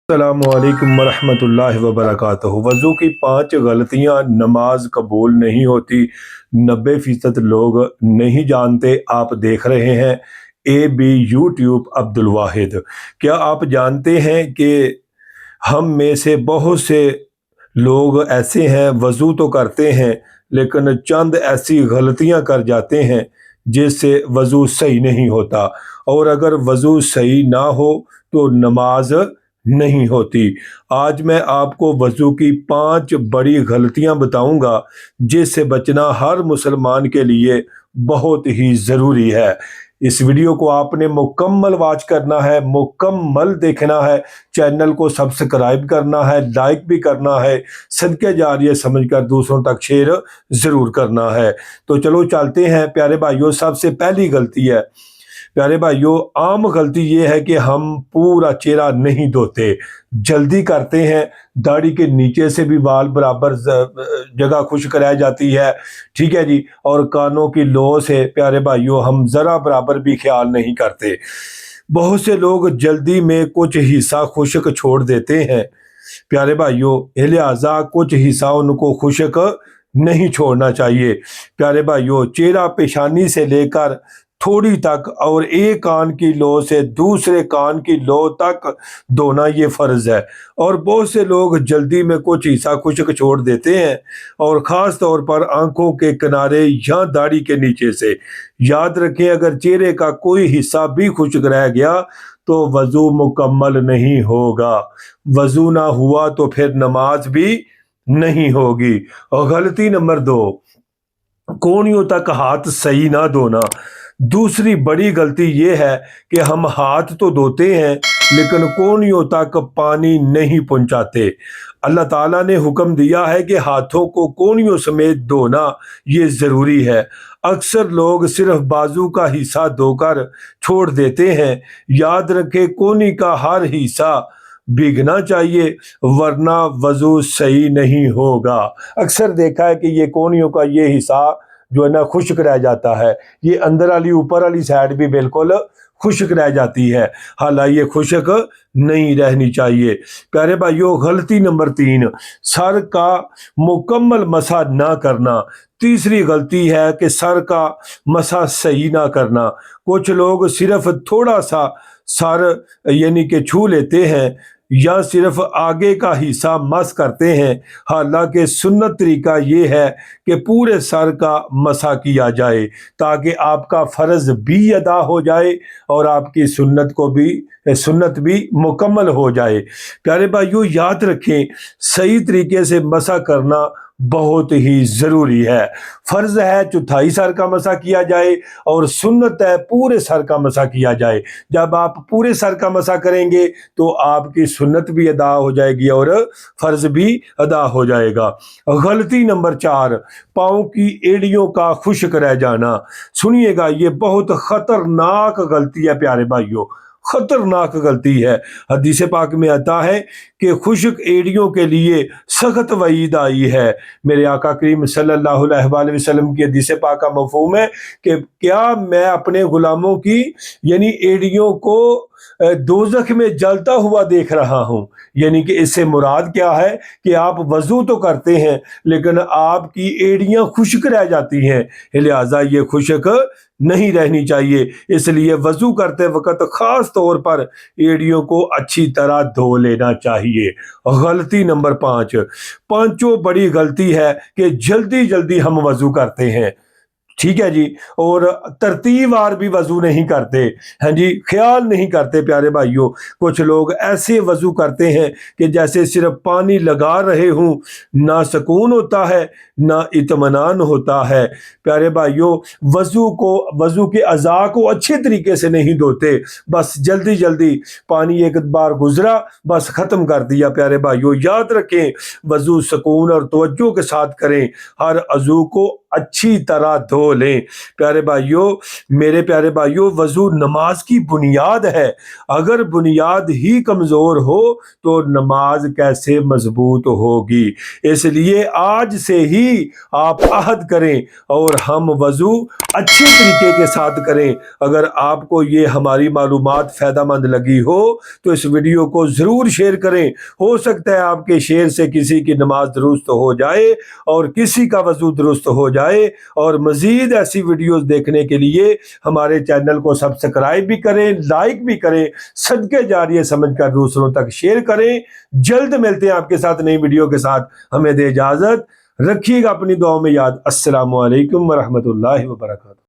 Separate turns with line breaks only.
अस्सलामुअलैकुम वरहमतुल्लाहि वबरकातुहू। वज़ू की 5 गलतियां नमाज कबूल नहीं होती। 90% लोग नहीं जानते। आप देख रहे हैं AB यूट्यूब अब्दुल वाहिद। क्या आप जानते हैं कि हम में से बहुत से लोग ऐसे हैं, वज़ू तो करते हैं लेकिन चंद ऐसी गलतियां कर जाते हैं जिससे वज़ू सही नहीं होता, और अगर वज़ू सही ना हो तो नमाज नहीं होती। आज मैं आपको वज़ू की 5 बड़ी गलतियां बताऊंगा जिससे बचना हर मुसलमान के लिए बहुत ही ज़रूरी है। इस वीडियो को आपने मुकम्मल वॉच करना है, मुकम्मल देखना है, चैनल को सब्सक्राइब करना है, लाइक भी करना है, सदके जारिया समझकर दूसरों तक शेयर ज़रूर करना है। तो चलो चलते हैं प्यारे भाइयों। सबसे पहली गलती है प्यारे भाइयों, आम गलती ये है कि हम पूरा चेहरा नहीं धोते, जल्दी करते हैं। दाढ़ी के नीचे से भी बाल बराबर जगह खुश्क रह जाती है, ठीक है जी। और कानों की लो से प्यारे भाइयों हम ज़रा बराबर भी ख्याल नहीं करते। बहुत से लोग जल्दी में कुछ हिस्सा खुश्क छोड़ देते हैं प्यारे भाइयों, लिहाजा कुछ हिस्सा उनको खुश्क नहीं छोड़ना चाहिए। प्यारे भाइयों, चेहरा पेशानी से लेकर थोड़ी तक और एक कान की लो से दूसरे कान की लो तक धोना ये फर्ज है। और बहुत से लोग जल्दी में कुछ हिस्सा खुश्क छोड़ देते हैं, और ख़ास तौर पर आंखों के किनारे या दाढ़ी के नीचे से। याद रखें, अगर चेहरे का कोई हिस्सा भी खुश्क रह गया तो वज़ू मुकम्मल नहीं होगा। वज़ू ना हुआ तो फिर नमाज भी नहीं होगी। और गलती नंबर 2, कोहनियों तक हाथ सही ना धोना। दूसरी बड़ी गलती ये है कि हम हाथ तो धोते हैं लेकिन कोहनियों तक पानी नहीं पहुंचाते। अल्लाह ताला ने हुक्म दिया है कि हाथों को कोहनियों समेत धोना ये ज़रूरी है। अक्सर लोग सिर्फ बाजू का हिस्सा धोकर छोड़ देते हैं। याद रखें, कोहनी का हर हिस्सा भीगना चाहिए वरना वज़ू सही नहीं होगा। अक्सर देखा है कि ये कोहनियों का ये हिस्सा जो है ना खुश्क रह जाता है, ये अंदर वाली ऊपर वाली साइड भी बिल्कुल खुश्क रह जाती है, हालांकि ये खुश्क नहीं रहनी चाहिए। प्यारे भाइयों, गलती नंबर 3, सर का मुकम्मल मसा ना करना। तीसरी गलती है कि सर का मसा सही ना करना। कुछ लोग सिर्फ थोड़ा सा सर यानी कि छू लेते हैं या सिर्फ आगे का हिस्सा मस करते हैं, हालांकि सुन्नत तरीका ये है कि पूरे सर का मसा किया जाए ताकि आपका फ़र्ज़ भी अदा हो जाए और आपकी सुन्नत भी मुकम्मल हो जाए। प्यारे भाइयों, याद रखें, सही तरीके से मसा करना बहुत ही ज़रूरी है। फ़र्ज़ है चौथाई सर का मसा किया जाए और सुन्नत है पूरे सर का मसा किया जाए। जब आप पूरे सर का मसा करेंगे तो आपकी सुन्नत भी अदा हो जाएगी और फ़र्ज़ भी अदा हो जाएगा। गलती नंबर 4, पाँव की एड़ियों का खुश्क रह जाना। सुनिएगा, ये बहुत ख़तरनाक गलती है प्यारे भाइयों, खतरनाक गलती है। हदीस पाक में आता है कि खुश्क एड़ियों के लिए सख्त वईद आई है। मेरे आका करीम सल्लल्लाहु अलैहि वसल्लम की हदीस पाक का मफ़हूम है कि क्या मैं अपने गुलामों की यानी एड़ियों को दोज़ख में जलता हुआ देख रहा हूँ। यानी कि इससे मुराद क्या है कि आप वज़ू तो करते हैं लेकिन आपकी एड़ियाँ खुश्क रह जाती हैं, लिहाजा ये खुश्क नहीं रहनी चाहिए। इसलिए वज़ू करते वक्त ख़ास तौर पर एड़ियों को अच्छी तरह धो लेना चाहिए। गलती नंबर 5, पांचों बड़ी गलती है कि जल्दी जल्दी हम वज़ू करते हैं, ठीक है जी, और तरतीबवार भी वज़ू नहीं करते हैं जी, ख्याल नहीं करते। प्यारे भाइयों, कुछ लोग ऐसे वज़ू करते हैं कि जैसे सिर्फ पानी लगा रहे हूँ, ना सुकून होता है ना इत्मीनान होता है। प्यारे भाइयों, वज़ू के अज़ा को अच्छे तरीके से नहीं धोते, बस जल्दी जल्दी पानी एक बार गुजरा बस ख़त्म कर दिया। प्यारे भाइयों, याद रखें, वज़ू सुकून और तवज्जो के साथ करें। हर अज़ू को अच्छी तरह धो लें। प्यारे भाइयों, मेरे प्यारे भाइयों, वज़ू नमाज की बुनियाद है। अगर बुनियाद ही कमज़ोर हो तो नमाज कैसे मजबूत होगी। इसलिए आज से ही आप अहद करें और हम वज़ू अच्छे तरीके के साथ करें। अगर आपको ये हमारी मालूमात फ़ायदेमंद लगी हो तो इस वीडियो को ज़रूर शेयर करें। हो सकता है आपके शेयर से किसी की नमाज दुरुस्त हो जाए और किसी का वज़ू दुरुस्त हो जाए। और मज़ीद ऐसी वीडियोस देखने के लिए हमारे चैनल को सब्सक्राइब भी करें, लाइक भी करें, सदके जारिये समझकर दूसरों तक शेयर करें। जल्द मिलते हैं आपके साथ नई वीडियो के साथ। हमें दे इजाज़त, रखिएगा अपनी दुआओं में याद। अस्सलामु अलैकुम व रहमतुल्लाहि व बरकातहू।